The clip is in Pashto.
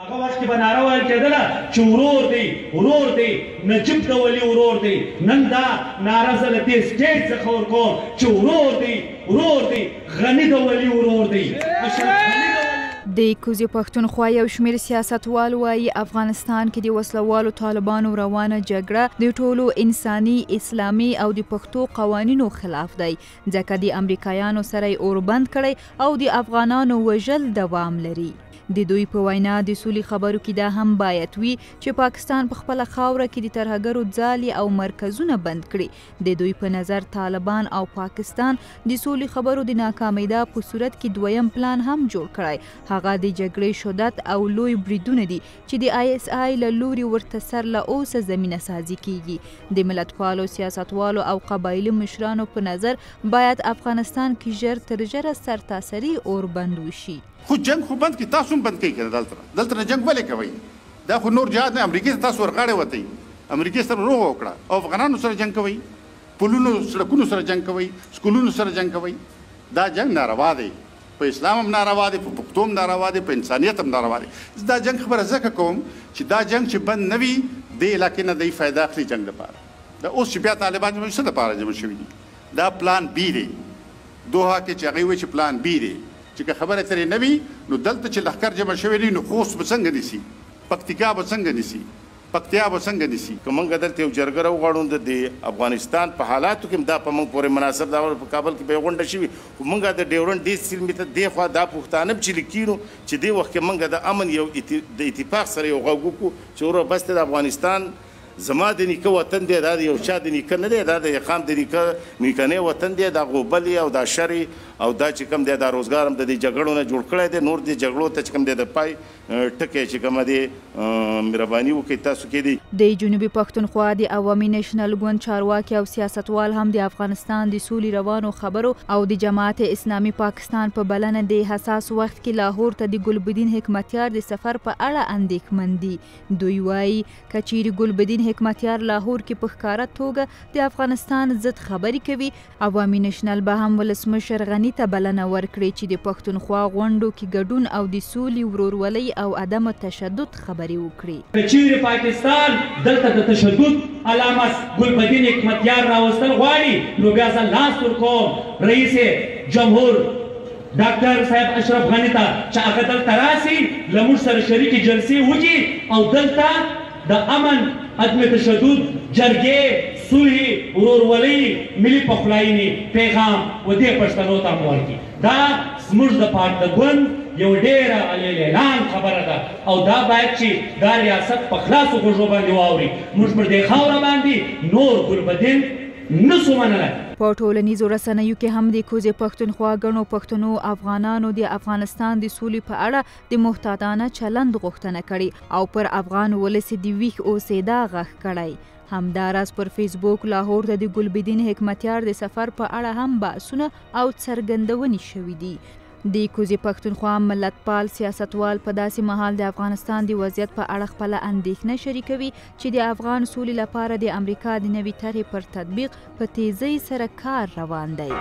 هغه وخت کې به ناره ویل کېدله چې ورور دی نجیب د ولي ورور دی. نن دا ناره زه له دې سټیج څخه ورکوم چې ورور دی غني د ولي ورور دی. د کوزې پښتونخوا یو شمېر سیاستوال وایي افغانستان کې د وسلوالو طالبانو روانه جګړه د ټولو انساني، اسلامي او د پښتو قوانینو خلاف دی، ځکه د امریکایانو سره یې اوربند کړی او د افغانانو وژل دوام لري. د دوی په وینا د سولې خبرو کې دا هم باید وي چې پاکستان په خپله خاوره کې د ترهګرو ځالې او مرکزونه بند کړي. د دوی په نظر طالبان او پاکستان د سولې خبرو د ناکامیدا په صورت کې دویم پلان هم جوړ کړی. هغه د جګړې شدت او لوی بریدونه دي چې د ISI له لوري ورته سر له اوسه زمینه سازي کیږي. د ملتپالو سیاستوالو او قبایلي مشرانو په نظر باید افغانستان کې ژر تر ژره سرتاسري اوربند وشي. خو جنگ خو بند کی تاسو هم بند کوي کنه دلته نه جنگ ولې کوي؟ دا خو نور جهاد نه امریکا ته تاسو ورغاړې وتی امریکا سره روغ وکړه او افغانانو سره جنگ کوي، پلونو سړکونو سره جنگ کوي، سکولونو سره جنگ کوي. دا جنگ ناروا دی، په اسلام هم ناروا دی، په پښتو هم ناروا دی، په انسانیت هم ناروا دی. دا جنگ خبره ځکه کوم چې دا جنگ چې بند نه وي دې علاقې نه دی فایده اخلي جنگ لپاره. دا اوس چې بیا طالبان څه دپاره جمع شوي دي؟ دا پلان بی دی. دوحه کې چې هغوی وایي چې پلان بی دی چې که خبره ترې نه وي نو دلته چې لښکر جمع شوی دی نو خوست به څنګه نیسي، پکتیکا به څنګه نیسي، پکتیا به څنګه نیسي. که موږ دلته یو جرګه راوغواړو د افغانستان په حالاتو کې دا په موږ پورې مناسب دا په کابل کې به یې غونډه شوي خو موږ د ډیورنډ دې سیمې ته دې خوا دا پښتانه چې لیکینو چې دې وخت کې موږ د امن یو د اتفاق سره یو غږ وکړو چې وروره بس د افغانستان زما د نیکه وطن دی، دا د یو چا د نیکه نه دی، دا د یقام د نیکنې وطن دی، دا غوبل او دا شر او دا چې کوم دی دا روزګار هم د دې جګړو نه جوړ کړی دی. نور دې جګړو ته چې کوم دی د پای ټکی چې کومه دی مهرباني وکړئ تاسو کې دی. د جنوبي پښتونخوا د عوامي نیشنل ګوند چارواکي او سیاستوال هم د افغانستان د سولې روانو خبرو او د جماعت اسلامي پاکستان په بلنه د حساس وخت کې لاهور ته د ګلبدین حکمتیار د سفر په اړه اندېښمن دي. دوی وایي که چیرې ګلبدین حکمتیار لاهور کې په ښکاره توګه د افغانستان ضد خبرې کوي، عوامي نیشنل به هم ولسمشر غني ته بلنه ورکړي چې د پښتونخوا غونډو کې ګډون او د سولې، ورورولۍ او عدم تشدد خبرې وکړي. که چیرې پاکستان دلته د تشدد علامه ګلبدین حکمتیار راوستل غواړي نو بیا زه لاس ورکوم رئیس جمهور ډاکټر صاحب اشرف غني ته چې هغه دلته راسي له موږ سره شریکې جلسې وکړي او دلته د امن، عدم تشدد، جرګې، صلح، ورورولۍ، ملي پخلاینې پیغام و دې پښتنو ته ورکړي. دا زموږ دپاره د ګوند یو ډېره اعلان خبره ده او دا باید چې دا ریاست په خلاصو غوږو باندې واوري. موږ پر دې خاوره باندې نور ګلبدین نسو منلی. په ټولنیزو رسنیو کې هم د کوزې پښتونخوا ګڼو پښتنو افغانانو د افغانستان د سولې په اړه د محتاطانه چلند غوښتنه کړې او پر افغان ولس د ویښ اوسېدا غږ کړی. همداراز پر فیسبوک لاهور ته د ګلبدین حکمتیار د سفر په اړه هم بحثونه او څرګندونې شوي دي. د کوزې پښتونخوا ملتپال سیاستوال په داسې مهال د افغانستان د وضعیت په اړه خپله اندېښنه شریکوي چې د افغان سولې لپاره د امریکا د نوي طرحې پر تطبیق په تیزۍ سره کار روان دی.